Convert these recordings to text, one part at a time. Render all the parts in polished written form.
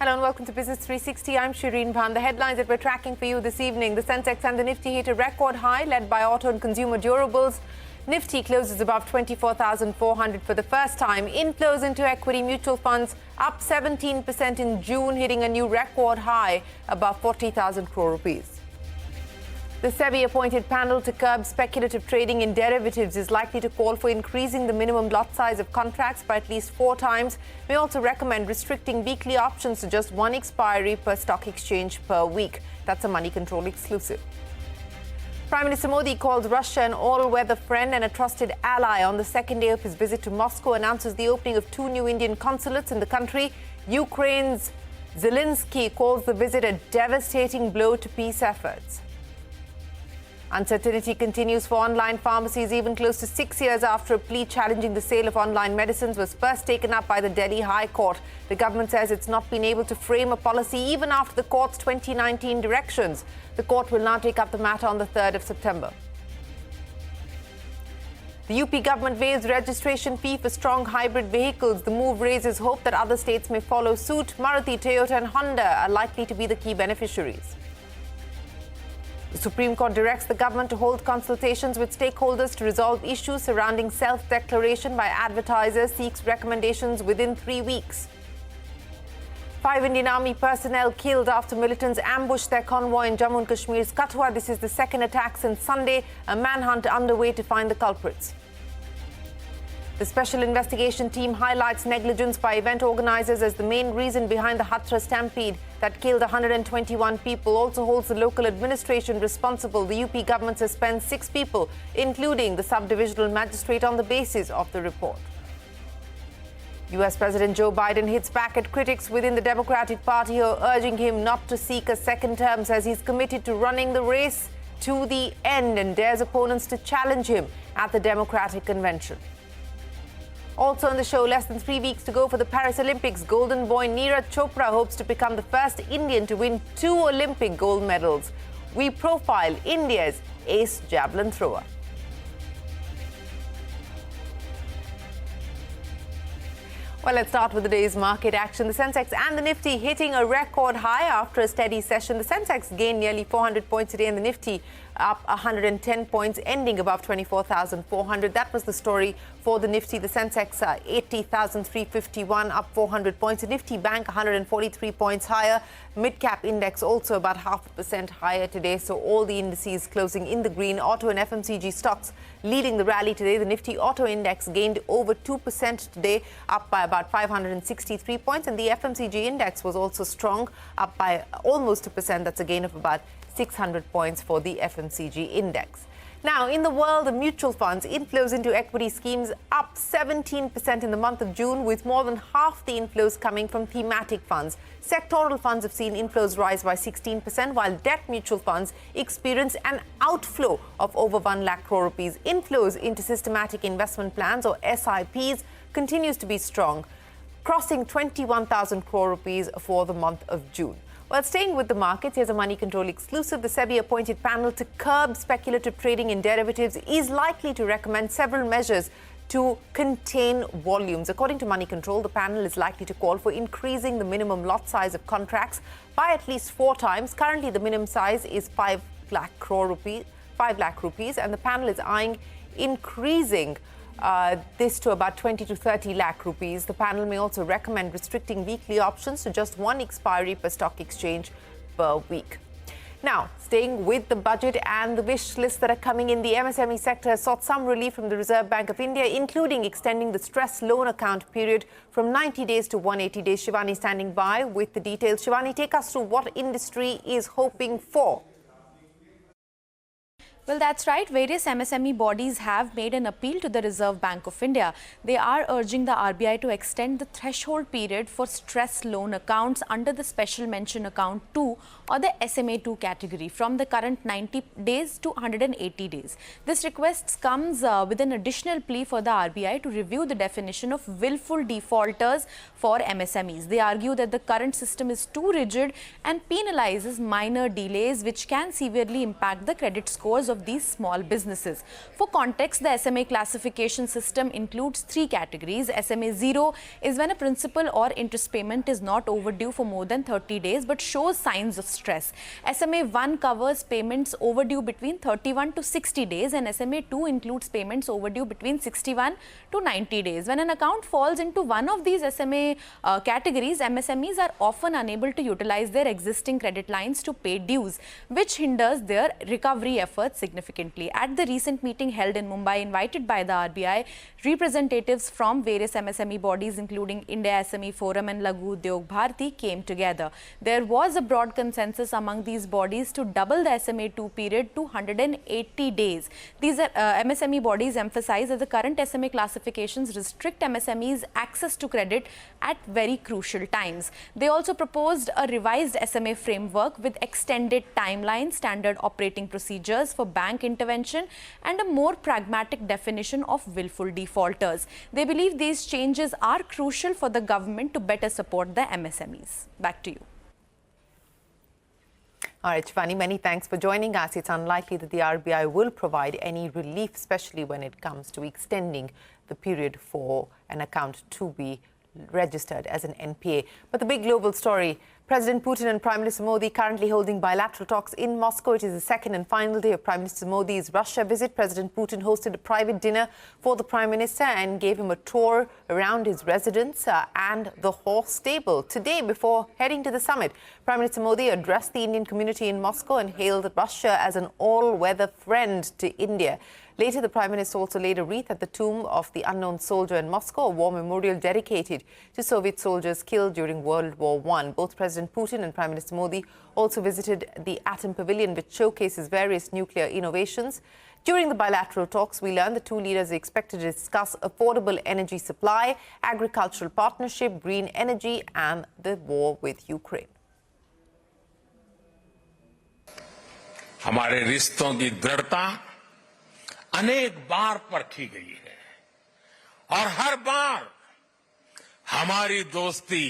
Hello and welcome to Business 360. I'm Shireen Bhan. The headlines that we're tracking for you this evening. The Sensex and the Nifty hit a record high led by auto and consumer durables. Nifty closes above 24,400 for the first time. Inflows into equity mutual funds up 17% in June, hitting a new record high above 40,000 crore rupees. The SEBI-appointed panel to curb speculative trading in derivatives is likely to call for increasing the minimum lot size of contracts by at least 4 times. May also recommend restricting weekly options to just 1 expiry per stock exchange per week. That's a money control exclusive. Prime Minister Modi calls Russia an all-weather friend and a trusted ally. On the second day of his visit to Moscow, announces the opening of 2 new Indian consulates in the country. Ukraine's Zelensky calls the visit a devastating blow to peace efforts. Uncertainty continues for online pharmacies even close to 6 years after a plea challenging the sale of online medicines was first taken up by the Delhi High Court. The government says it's not been able to frame a policy even after the court's 2019 directions. The court will now take up the matter on the 3rd of September. The UP government waives registration fee for strong hybrid vehicles. The move raises hope that other states may follow suit. Maruti, Toyota and Honda are likely to be the key beneficiaries. The Supreme Court directs the government to hold consultations with stakeholders to resolve issues surrounding self-declaration by advertisers, seeks recommendations within 3 weeks. 5 Indian Army personnel killed after militants ambushed their convoy in Jammu and Kashmir's Kathua. This is the second attack since Sunday. A manhunt underway to find the culprits. The special investigation team highlights negligence by event organisers as the main reason behind the UP Stampede that killed 121 people. Also holds the local administration responsible. The UP government suspends 6 people, including the sub-divisional magistrate, on the basis of the report. US President Joe Biden hits back at critics within the Democratic Party who are urging him not to seek a second term, says he's committed to running the race to the end and dares opponents to challenge him at the Democratic Convention. Also on the show, less than 3 weeks to go for the Paris Olympics. Golden boy Neeraj Chopra hopes to become the first Indian to win 2 Olympic gold medals. We profile India's ace javelin thrower. Well, let's start with the day's market action. The Sensex and the Nifty hitting a record high after a steady session. The Sensex gained nearly 400 points today and the Nifty up 110 points, ending above 24,400. That was the story for the Nifty. The Sensex 80,351, up 400 points. The Nifty Bank 143 points higher. Mid-cap index also about 0.5% higher today. So all the indices closing in the green. Auto and FMCG stocks leading the rally today. The Nifty Auto Index gained over 2% today, up by about 563 points. And the FMCG index was also strong, up by almost 2%. That's a gain of about 600 points for the FMCG index. Now, in the world of mutual funds, inflows into equity schemes up 17% in the month of June, with more than half the inflows coming from thematic funds. Sectoral funds have seen inflows rise by 16%, while debt mutual funds experience an outflow of over 1 lakh crore rupees. Inflows into systematic investment plans, or SIPs, continues to be strong, crossing 21,000 crore rupees for the month of June. Well, staying with the markets, here's a money control exclusive. The SEBI-appointed panel to curb speculative trading in derivatives is likely to recommend several measures to contain volumes. According to Money Control, the panel is likely to call for increasing the minimum lot size of contracts by at least 4 times. Currently, the minimum size is 5 lakh rupees, and the panel is eyeing increasing this to about 20 to 30 lakh rupees. The panel may also recommend restricting weekly options to just 1 expiry per stock exchange per week. Now, staying with the budget and the wish lists that are coming in, the MSME sector has sought some relief from the Reserve Bank of India, including extending the stress loan account period from 90 days to 180 days. Shivani standing by with the details. Shivani, take us through what industry is hoping for. Well, that's right. Various MSME bodies have made an appeal to the Reserve Bank of India. They are urging the RBI to extend the threshold period for stress loan accounts under the Special Mention Account 2 or the SMA2 category from the current 90 days to 180 days. This request comes with an additional plea for the RBI to review the definition of willful defaulters for MSMEs. They argue that the current system is too rigid and penalizes minor delays, which can severely impact the credit scores of of these small businesses. For context, the SMA classification system includes 3 categories. SMA 0 is when a principal or interest payment is not overdue for more than 30 days but shows signs of stress. SMA 1 covers payments overdue between 31 to 60 days, and SMA 2 includes payments overdue between 61 to 90 days. When an account falls into one of these SMA categories, MSMEs are often unable to utilize their existing credit lines to pay dues, which hinders their recovery efforts significantly. At the recent meeting held in Mumbai, invited by the RBI, representatives from various MSME bodies including India SME Forum and Laghu Udyog Bharati came together. There was a broad consensus among these bodies to double the SMA 2 period to 180 days. These MSME bodies emphasize that the current SMA classifications restrict MSMEs access to credit at very crucial times. They also proposed a revised SMA framework with extended timelines, standard operating procedures for bank intervention, and a more pragmatic definition of willful defaulters. They believe these changes are crucial for the government to better support the MSMEs. Back to you. All right, Shivani, many thanks for joining us. It's unlikely that the RBI will provide any relief, especially when it comes to extending the period for an account to be registered as an NPA. But the big global story, President Putin and Prime Minister Modi currently holding bilateral talks in Moscow. It is the second and final day of Prime Minister Modi's Russia visit. President Putin hosted a private dinner for the Prime Minister and gave him a tour around his residence and the horse stable. Today, before heading to the summit, Prime Minister Modi addressed the Indian community in Moscow and hailed Russia as an all-weather friend to India. Later, the Prime Minister also laid a wreath at the tomb of the unknown soldier in Moscow, a war memorial dedicated to Soviet soldiers killed during World War I. Both President Putin and Prime Minister Modi also visited the Atom Pavilion, which showcases various nuclear innovations. During the bilateral talks, we learned the two leaders are expected to discuss affordable energy supply, agricultural partnership, green energy, and the war with Ukraine. हमारे रिश्तों की दृढ़ता अनेक बार परखी गई है और हर बार हमारी दोस्ती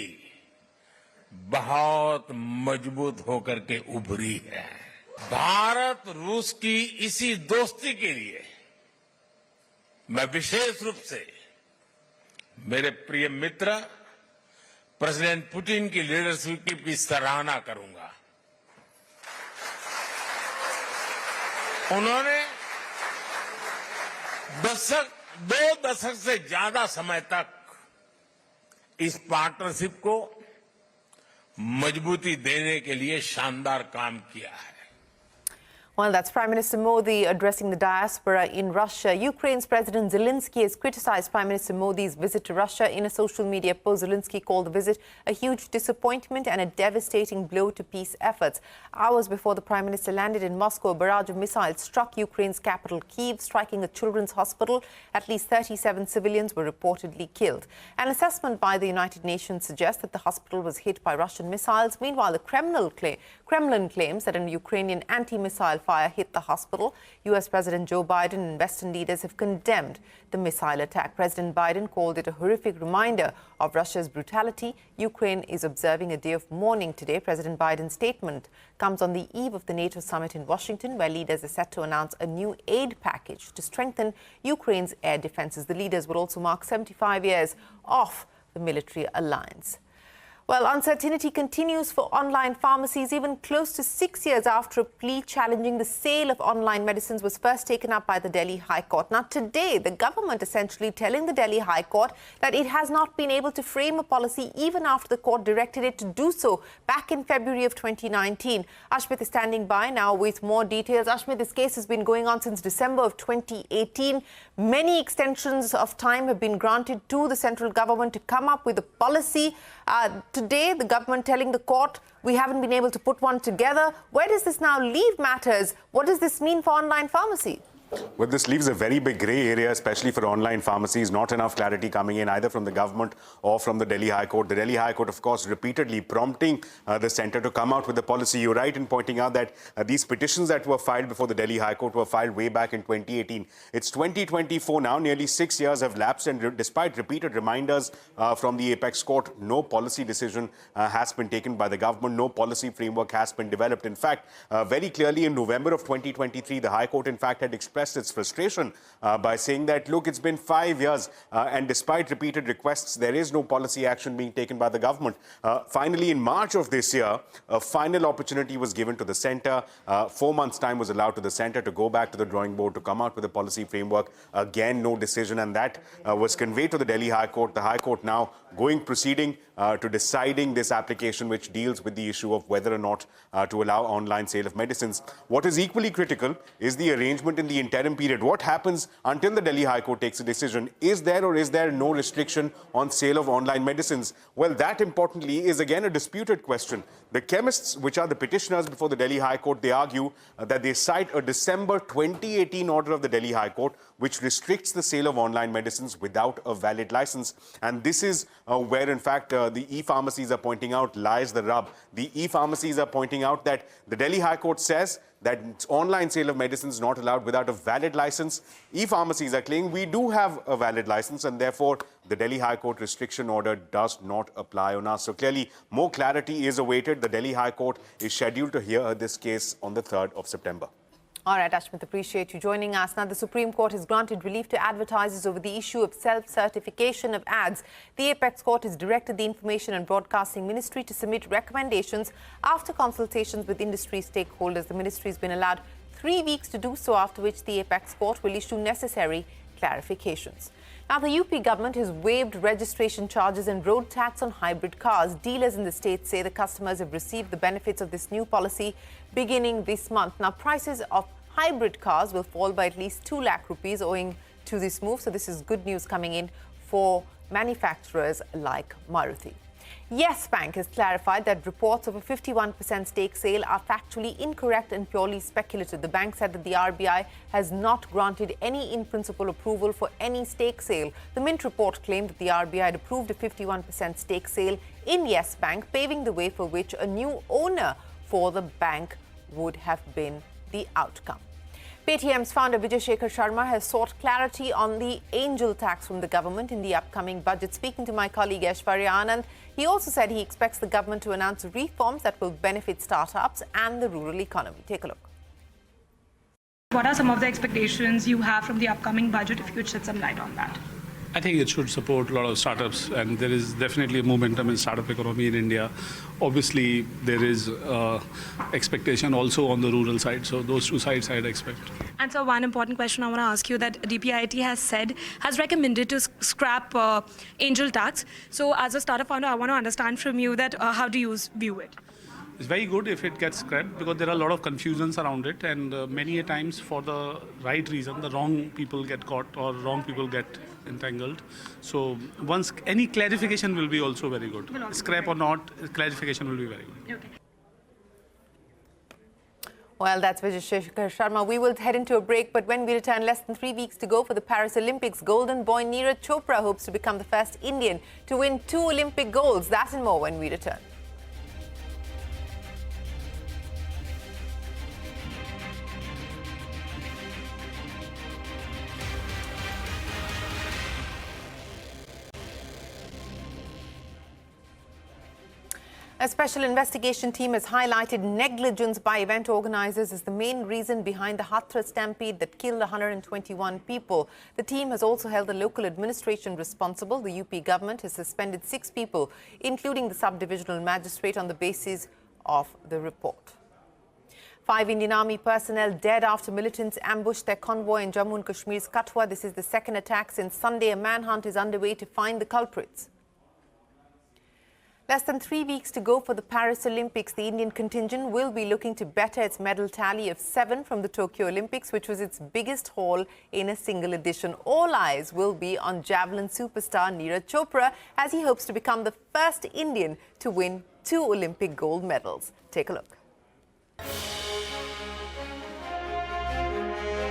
बहुत मजबूत होकर के उभरी है। भारत रूस की इसी दोस्ती के लिए मैं विशेष रूप से मेरे प्रिय मित्र प्रेसिडेंट पुतिन की लीडरशिप की सराहना करूंगा। उन्होंने दो दशक से ज्यादा समय तक इस पार्टनरशिप को मजबूती देने के लिए शानदार काम किया है। Well, that's Prime Minister Modi addressing the diaspora in Russia. Ukraine's President Zelensky has criticized Prime Minister Modi's visit to Russia. In a social media post, Zelensky called the visit a huge disappointment and a devastating blow to peace efforts. Hours before the Prime Minister landed in Moscow, a barrage of missiles struck Ukraine's capital, Kyiv, striking a children's hospital. At least 37 civilians were reportedly killed. An assessment by the United Nations suggests that the hospital was hit by Russian missiles. Meanwhile, the Kremlin claims that a Ukrainian anti-missile fire hit the hospital. US President Joe Biden and Western leaders have condemned the missile attack. President Biden called it a horrific reminder of Russia's brutality. Ukraine is observing a day of mourning today. President Biden's statement comes on the eve of the NATO summit in Washington, where leaders are set to announce a new aid package to strengthen Ukraine's air defenses. The leaders will also mark 75 years off the military alliance. Well, uncertainty continues for online pharmacies, even close to 6 years after a plea challenging the sale of online medicines was first taken up by the Delhi High Court. Now, today, the government essentially telling the Delhi High Court that it has not been able to frame a policy even after the court directed it to do so back in February of 2019. Ashmit is standing by now with more details. Ashmit, this case has been going on since December of 2018. Many extensions of time have been granted to the central government to come up with a policy. Today, the government telling the court, we haven't been able to put one together. Where does this now leave matters? What does this mean for online pharmacy? Well, this leaves a very big grey area, especially for online pharmacies. Not enough clarity coming in either from the government or from the Delhi High Court. The Delhi High Court, of course, repeatedly prompting the centre to come out with a policy. You're right in pointing out that these petitions that were filed before the Delhi High Court were filed way back in 2018. It's 2024 now. Nearly 6 years have lapsed, and despite repeated reminders from the Apex Court, no policy decision has been taken by the government. No policy framework has been developed. In fact, very clearly in November of 2023, the High Court, in fact, had expressed its frustration by saying that, look, it's been 5 years and despite repeated requests, there is no policy action being taken by the government. Finally, in March of this year, a final opportunity was given to the centre. 4 months' time was allowed to the centre to go back to the drawing board to come out with a policy framework. Again, no decision, and that was conveyed to the Delhi High Court. The High Court now proceeding to deciding this application, which deals with the issue of whether or not to allow online sale of medicines. What is equally critical is the arrangement in the interim period. What happens until the Delhi High Court takes a decision? Is there or is there no restriction on sale of online medicines? Well, that importantly is again a disputed question. The chemists, which are the petitioners before the Delhi High Court, they argue that they cite a December 2018 order of the Delhi High Court which restricts the sale of online medicines without a valid license. And this is where, in fact, the e-pharmacies are pointing out lies the rub. The e-pharmacies are pointing out that the Delhi High Court says that online sale of medicines is not allowed without a valid license. E-pharmacies are claiming we do have a valid license, and therefore the Delhi High Court restriction order does not apply on us. So clearly, more clarity is awaited. The Delhi High Court is scheduled to hear this case on the 3rd of September. All right, Ashmit, appreciate you joining us. Now, the Supreme Court has granted relief to advertisers over the issue of self-certification of ads. The Apex Court has directed the Information and Broadcasting Ministry to submit recommendations after consultations with industry stakeholders. The ministry has been allowed 3 weeks to do so, after which the Apex Court will issue necessary clarifications. Now, the UP government has waived registration charges and road tax on hybrid cars. Dealers in the state say the customers have received the benefits of this new policy beginning this month. Now, prices of hybrid cars will fall by at least 2 lakh rupees owing to this move. So this is good news coming in for manufacturers like Maruti. Yes Bank has clarified that reports of a 51% stake sale are factually incorrect and purely speculative. The bank said that the RBI has not granted any in-principle approval for any stake sale. The Mint report claimed that the RBI had approved a 51% stake sale in Yes Bank, paving the way for which a new owner for the bank would have been the outcome. Paytm's founder Vijay Shekhar Sharma has sought clarity on the angel tax from the government in the upcoming budget. Speaking to my colleague Aishwarya Anand, he also said he expects the government to announce reforms that will benefit startups and the rural economy. Take a look. What are some of the expectations you have from the upcoming budget, if you could shed some light on that? I think it should support a lot of startups, and there is definitely a momentum in startup economy in India. Obviously, there is expectation also on the rural side, so those two sides I'd expect. And so one important question I want to ask you that DPIIT has recommended to scrap angel tax. So as a startup founder, I want to understand from you that how do you view it? It's very good if it gets scrapped because there are a lot of confusions around it, and many a times for the right reason, the wrong people get caught or wrong people get entangled. So once any clarification will be also very good. Scrap or not, clarification will be very good. Okay. Well, that's Vijay Shekhar Sharma. We will head into a break, but when we return, less than 3 weeks to go for the Paris Olympics, golden boy Neeraj Chopra hopes to become the first Indian to win 2 Olympic golds. That and more when we return. A special investigation team has highlighted negligence by event organisers as the main reason behind the UP Stampede that killed 121 people. The team has also held the local administration responsible. The UP government has suspended 6 people, including the sub-divisional magistrate, on the basis of the report. 5 Indian Army personnel dead after militants ambushed their convoy in Jammu and Kashmir's Katwa. This is the second attack since Sunday. A manhunt is underway to find the culprits. Less than 3 weeks to go for the Paris Olympics. The Indian contingent will be looking to better its medal tally of 7 from the Tokyo Olympics, which was its biggest haul in a single edition. All eyes will be on javelin superstar Neeraj Chopra as he hopes to become the first Indian to win 2 Olympic gold medals. Take a look.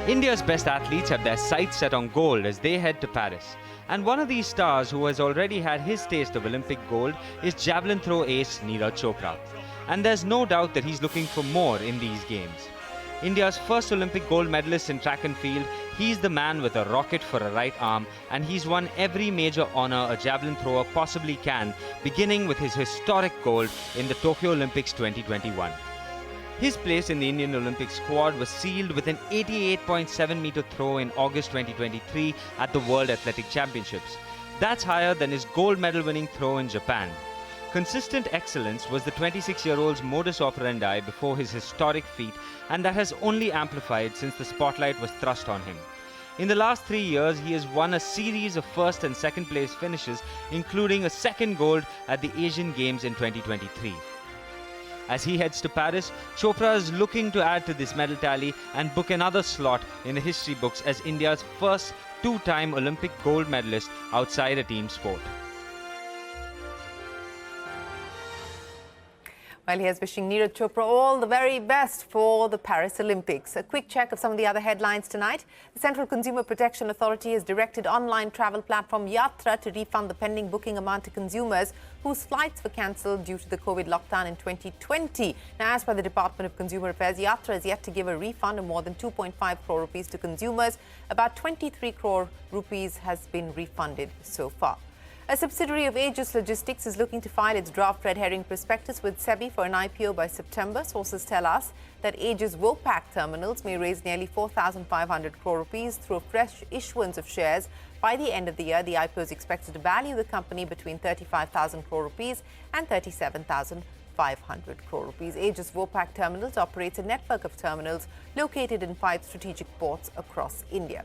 India's best athletes have their sights set on gold as they head to Paris. And one of these stars who has already had his taste of Olympic gold is javelin throw ace Neeraj Chopra. And there's no doubt that he's looking for more in these games. India's first Olympic gold medalist in track and field, he's the man with a rocket for a right arm, and he's won every major honor a javelin thrower possibly can, beginning with his historic gold in the Tokyo Olympics 2021. His place in the Indian Olympic squad was sealed with an 88.7-meter throw in August 2023 at the World Athletic Championships. That's higher than his gold medal-winning throw in Japan. Consistent excellence was the 26-year-old's modus operandi before his historic feat, and that has only amplified since the spotlight was thrust on him. In the last 3 years, he has won a series of first and second place finishes, including a second gold at the Asian Games in 2023. As he heads to Paris, Chopra is looking to add to this medal tally and book another slot in the history books as India's first two-time Olympic gold medalist outside a team sport. Well, here's wishing Neeraj Chopra all the very best for the Paris Olympics. A quick check of some of the other headlines tonight. The Central Consumer Protection Authority has directed online travel platform Yatra to refund the pending booking amount to consumers whose flights were cancelled due to the COVID lockdown in 2020. Now, as per the Department of Consumer Affairs, Yatra has yet to give a refund of more than 2.5 crore rupees to consumers. About 23 crore rupees has been refunded so far. A subsidiary of Aegis Logistics is looking to file its draft red herring prospectus with SEBI for an IPO by September. Sources tell us that Aegis Wopac terminals may raise nearly 4,500 crore rupees through a fresh issuance of shares. By the end of the year, the IPO is expected to value the company between 35,000 crore rupees and 37,500 crore rupees. Aegis Wopac Terminals operates a network of terminals located in 5 strategic ports across India.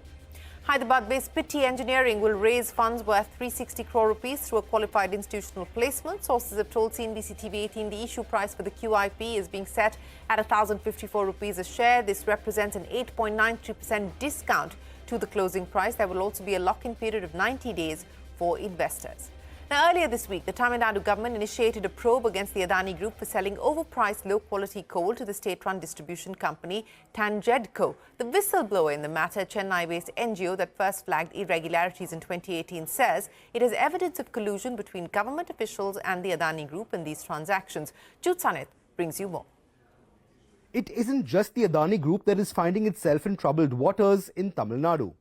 Hyderabad-based Pitti Engineering will raise funds worth 360 crore rupees through a qualified institutional placement. Sources have told CNBC TV 18 the issue price for the QIP is being set at 1,054 rupees a share. This represents an 8.93% discount to the closing price. There will also be a lock-in period of 90 days for investors. Now, earlier this week, the Tamil Nadu government initiated a probe against the Adani Group for selling overpriced, low-quality coal to the state-run distribution company Tanjedco. The whistleblower in the matter, Chennai-based NGO that first flagged irregularities in 2018, says it has evidence of collusion between government officials and the Adani Group in these transactions. Jude Saneth brings you more. It isn't just the Adani Group that is finding itself in troubled waters in Tamil Nadu.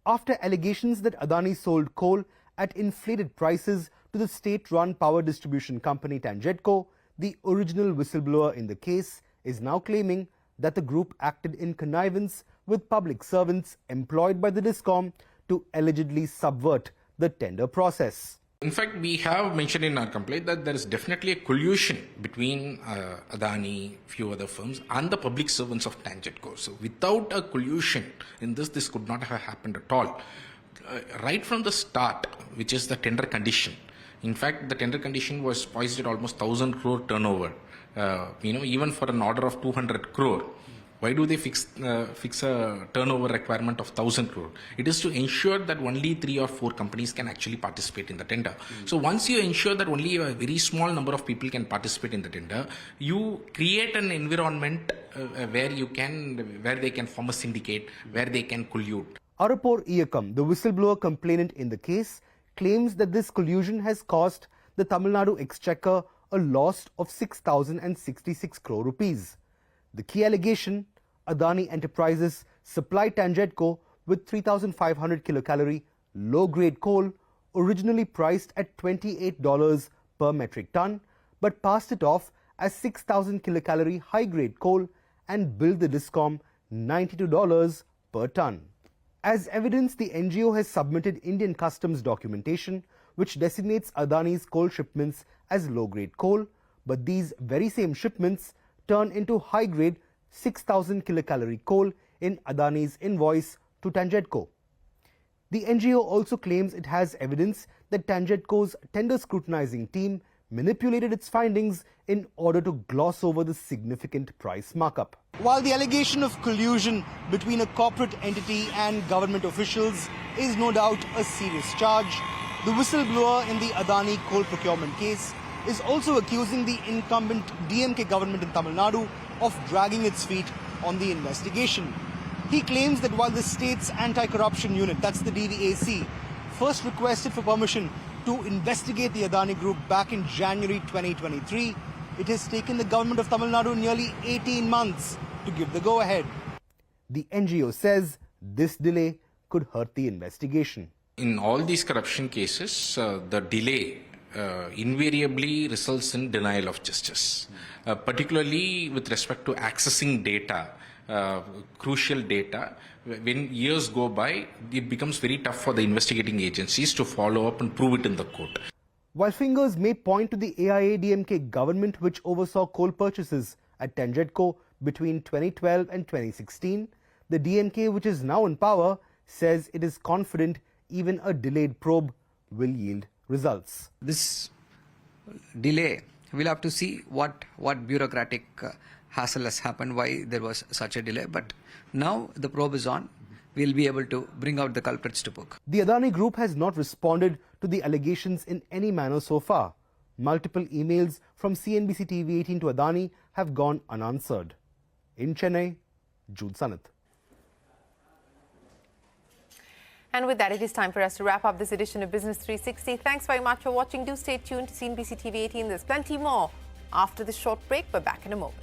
After allegations that Adani sold coal at inflated prices to the state-run power distribution company Tanjedco, the original whistleblower in the case is now claiming that the group acted in connivance with public servants employed by the DISCOM to allegedly subvert the tender process. In fact, we have mentioned in our complaint that there is definitely a collusion between Adani, few other firms, and the public servants of Tanjedco. So without a collusion in this could not have happened at all. Right from the start, which is the tender condition. In fact, the tender condition was poised at almost 1,000 crore turnover. Even for an order of 200 crore. Why do they fix a turnover requirement of 1,000 crore? It is to ensure that only 3 or 4 companies can actually participate in the tender. So once you ensure that only a very small number of people can participate in the tender, you create an environment where they can form a syndicate, where they can collude. Arapur Iyakam, the whistleblower complainant in the case, claims that this collusion has cost the Tamil Nadu Exchequer a loss of 6,066 crore rupees. The key allegation, Adani Enterprises supplied Tanjedco with 3,500 kilocalorie low-grade coal, originally priced at $28 per metric ton, but passed it off as 6,000 kilocalorie high-grade coal and billed the DISCOM $92 per ton. As evidence, the NGO has submitted Indian customs documentation which designates Adani's coal shipments as low-grade coal, but these very same shipments turn into high-grade 6,000 kilocalorie coal in Adani's invoice to Tanjedco. The NGO also claims it has evidence that Tanjedco's tender scrutinizing team manipulated its findings in order to gloss over the significant price markup. While the allegation of collusion between a corporate entity and government officials is no doubt a serious charge, the whistleblower in the Adani coal procurement case is also accusing the incumbent DMK government in Tamil Nadu of dragging its feet on the investigation. He claims that while the state's anti-corruption unit, that's the DVAC, first requested for permission to investigate the Adani Group back in January 2023, it has taken the government of Tamil Nadu nearly 18 months to give the go-ahead. The NGO says this delay could hurt the investigation. In all these corruption cases, the delay invariably results in denial of justice, particularly with respect to accessing data, crucial data. When years go by, it becomes very tough for the investigating agencies to follow up and prove it in the court. While fingers may point to the AIADMK government which oversaw coal purchases at Tanjatco between 2012 and 2016, the DMK, which is now in power, says it is confident even a delayed probe will yield results. This delay, we'll have to see what bureaucratic hassle has happened, why there was such a delay. But now the probe is on. We'll be able to bring out the culprits to book. The Adani Group has not responded to the allegations in any manner so far. Multiple emails from CNBC TV 18 to Adani have gone unanswered. In Chennai, Jude Sanath. And with that, it is time for us to wrap up this edition of Business 360. Thanks very much for watching. Do stay tuned to CNBC TV 18. There's plenty more after this short break. We're back in a moment.